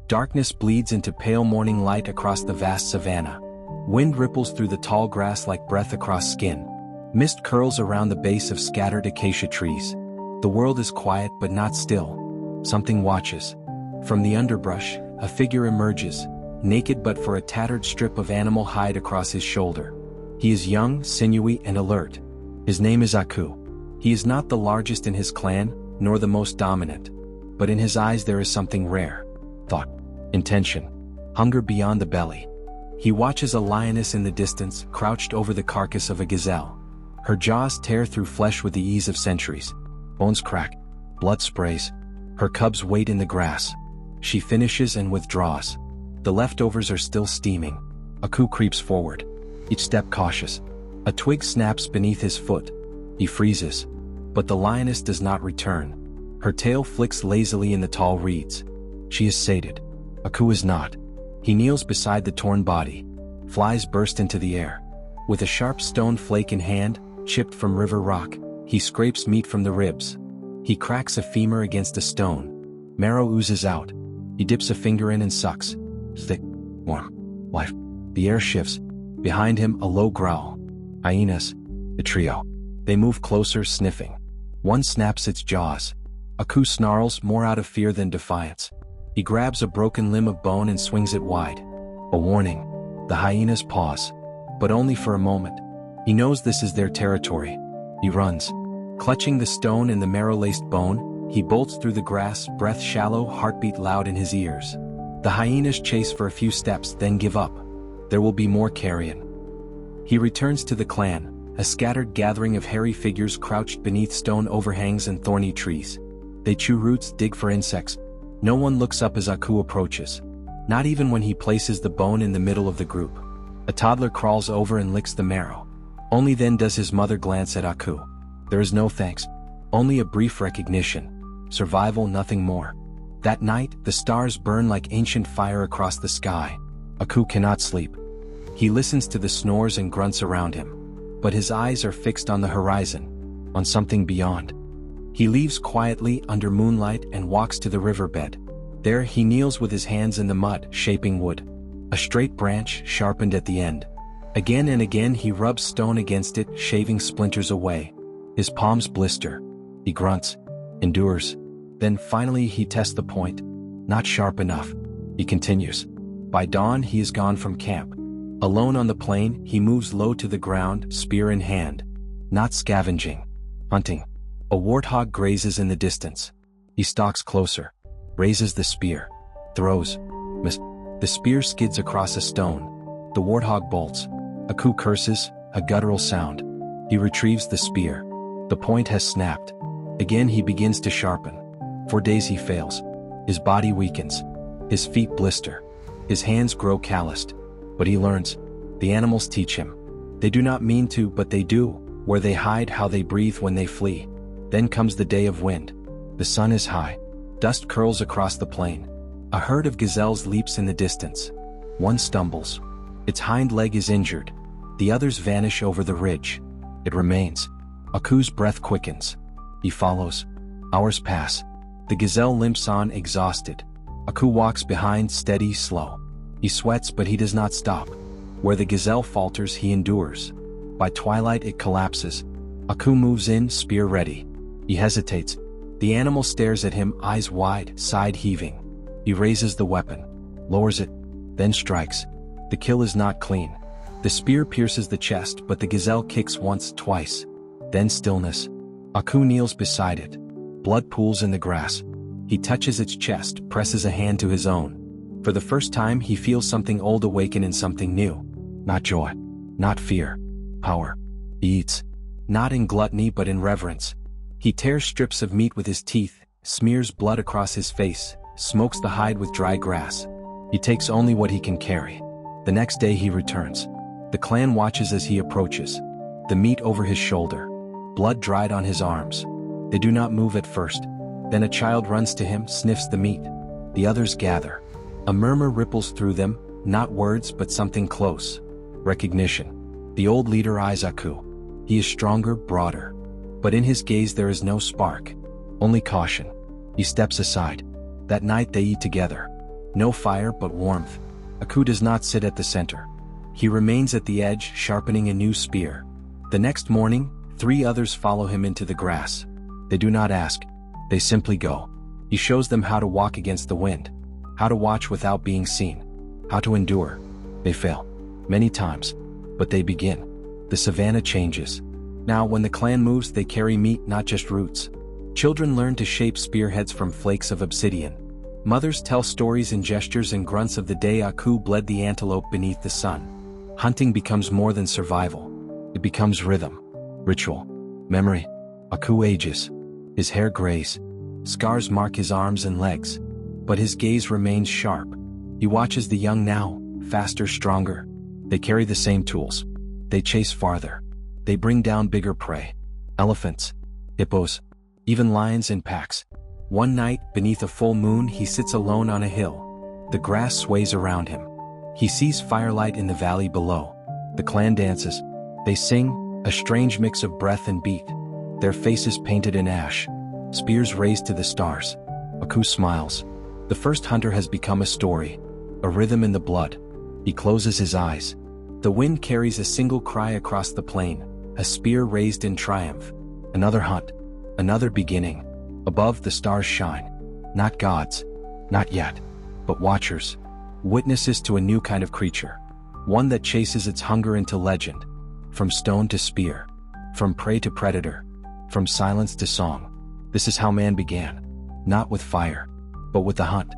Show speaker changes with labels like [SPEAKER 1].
[SPEAKER 1] Darkness bleeds into pale morning light across the vast savanna. Wind ripples through the tall grass like breath across skin. Mist curls around the base of scattered acacia trees. The world is quiet but not still. Something watches. From the underbrush, a figure emerges, naked but for a tattered strip of animal hide across his shoulder. He is young, sinewy, and alert. His name is Aku. He is not the largest in his clan, nor the most dominant. But in his eyes there is something rare. Thought. Intention. Hunger beyond the belly. He watches a lioness in the distance, crouched over the carcass of a gazelle. Her jaws tear through flesh with the ease of centuries. Bones crack. Blood sprays. Her cubs wait in the grass. She finishes and withdraws. The leftovers are still steaming. Aku creeps forward, each step cautious. A twig snaps beneath his foot. He freezes. But the lioness does not return. Her tail flicks lazily in the tall reeds. She is sated. Aku is not. He kneels beside the torn body. Flies burst into the air. With a sharp stone flake in hand, chipped from river rock, he scrapes meat from the ribs. He cracks a femur against a stone. Marrow oozes out. He dips a finger in and sucks. Thick, warm, life. The air shifts. Behind him, a low growl. Hyenas. The trio. They move closer, sniffing. One snaps its jaws. Aku snarls, more out of fear than defiance. He grabs a broken limb of bone and swings it wide. A warning. The hyenas pause. But only for a moment. He knows this is their territory. He runs. Clutching the stone and the marrow-laced bone, he bolts through the grass, breath shallow, heartbeat loud in his ears. The hyenas chase for a few steps, then give up. There will be more carrion. He returns to the clan, a scattered gathering of hairy figures crouched beneath stone overhangs and thorny trees. They chew roots, dig for insects. No one looks up as Aku approaches. Not even when he places the bone in the middle of the group. A toddler crawls over and licks the marrow. Only then does his mother glance at Aku. There is no thanks. Only a brief recognition. Survival, nothing more. That night, the stars burn like ancient fire across the sky. Aku cannot sleep. He listens to the snores and grunts around him. But his eyes are fixed on the horizon, on something beyond. He leaves quietly under moonlight and walks to the riverbed. There he kneels with his hands in the mud, shaping wood. A straight branch, sharpened at the end. Again and again he rubs stone against it, shaving splinters away. His palms blister. He grunts, endures. Then finally he tests the point. Not sharp enough. He continues. By dawn he is gone from camp. Alone on the plain, he moves low to the ground, spear in hand. Not scavenging. Hunting. A warthog grazes in the distance. He stalks closer. Raises the spear. Throws. Miss. The spear skids across a stone. The warthog bolts. Aku curses, a guttural sound. He retrieves the spear. The point has snapped. Again he begins to sharpen. For days he fails. His body weakens. His feet blister. His hands grow calloused. But he learns. The animals teach him. They do not mean to, but they do. Where they hide, how they breathe when they flee. Then comes the day of wind. The sun is high. Dust curls across the plain. A herd of gazelles leaps in the distance. One stumbles. Its hind leg is injured. The others vanish over the ridge. It remains. Aku's breath quickens. He follows. Hours pass. The gazelle limps on, exhausted. Aku walks behind, steady, slow. He sweats, but he does not stop. Where the gazelle falters, he endures. By twilight it collapses. Aku moves in, spear ready. He hesitates. The animal stares at him, eyes wide, side heaving. He raises the weapon, lowers it, then strikes. The kill is not clean. The spear pierces the chest, but the gazelle kicks once, twice. Then stillness. Aku kneels beside it. Blood pools in the grass. He touches its chest, presses a hand to his own. For the first time he feels something old awaken in something new. Not joy. Not fear. Power. He eats. Not in gluttony but in reverence. He tears strips of meat with his teeth, smears blood across his face, smokes the hide with dry grass. He takes only what he can carry. The next day he returns. The clan watches as he approaches. The meat over his shoulder. Blood dried on his arms. They do not move at first. Then a child runs to him, sniffs the meat. The others gather. A murmur ripples through them, not words but something close. Recognition. The old leader eyes Aku. He is stronger, broader. But in his gaze there is no spark. Only caution. He steps aside. That night they eat together. No fire but warmth. Aku does not sit at the center. He remains at the edge, sharpening a new spear. The next morning, 3 others follow him into the grass. They do not ask. They simply go. He shows them how to walk against the wind, how to watch without being seen, how to endure. They fail. Many times. But they begin. The savannah changes. Now when the clan moves, they carry meat, not just roots. Children learn to shape spearheads from flakes of obsidian. Mothers tell stories in gestures and grunts of the day Aku bled the antelope beneath the sun. Hunting becomes more than survival. It becomes rhythm, ritual, memory. Aku ages. His hair grays. Scars mark his arms and legs. But his gaze remains sharp. He watches the young now, faster, stronger. They carry the same tools. They chase farther. They bring down bigger prey. Elephants, hippos, even lions in packs. One night, beneath a full moon, he sits alone on a hill. The grass sways around him. He sees firelight in the valley below. The clan dances. They sing, a strange mix of breath and beat. Their faces painted in ash. Spears raised to the stars. Aku smiles. The first hunter has become a story. A rhythm in the blood. He closes his eyes. The wind carries a single cry across the plain. A spear raised in triumph. Another hunt. Another beginning. Above, the stars shine. Not gods. Not yet. But watchers. Witnesses to a new kind of creature. One that chases its hunger into legend. From stone to spear. From prey to predator. From silence to song. This is how man began. Not with fire, but with the hunt.